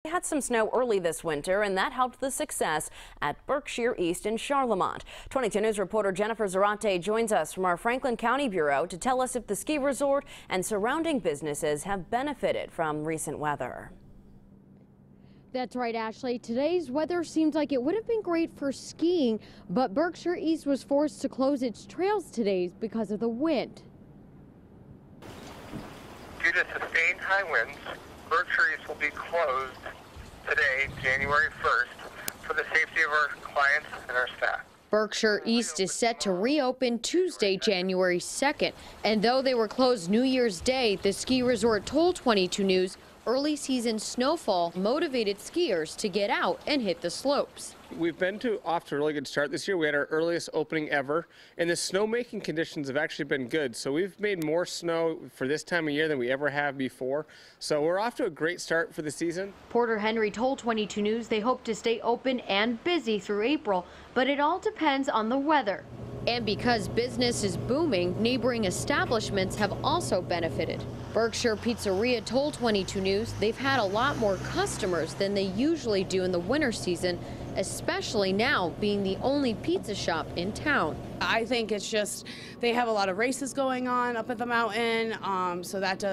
We had some snow early this winter, and that helped the success at Berkshire East in Charlemont. 22 News reporter Jennifer Zarate joins us from our Franklin County Bureau to tell us if the ski resort and surrounding businesses have benefited from recent weather. That's right, Ashley. Today's weather seems like it would have been great for skiing, but Berkshire East was forced to close its trails today because of the wind. Due to sustained high winds, Berkshire East will be closed today, January 1st, for the safety of our clients and our staff. Berkshire East is set to reopen Tuesday, January 2nd. And though they were closed New Year's Day, the ski resort told 22 News early season snowfall motivated skiers to get out and hit the slopes. We've been off to a really good start this year. We had our earliest opening ever, and the snowmaking conditions have actually been good. So we've made more snow for this time of year than we ever have before. So we're off to a great start for the season. Porter Henry told 22 News they hope to stay open and busy through April, but it all depends on the weather. And because business is booming, neighboring establishments have also benefited. Berkshire Pizzeria told 22 News they've had a lot more customers than they usually do in the winter season, especially now being the only pizza shop in town. I think it's just they have a lot of races going on up at the mountain, so that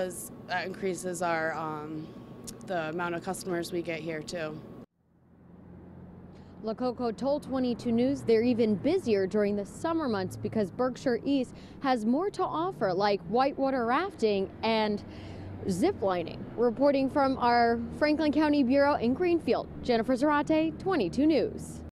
increases our the amount of customers we get here too. Lococo told 22 News they're even busier during the summer months because Berkshire East has more to offer, like whitewater rafting and zip lining. Reporting from our Franklin County Bureau in Greenfield, Jennifer Zarate, 22 News.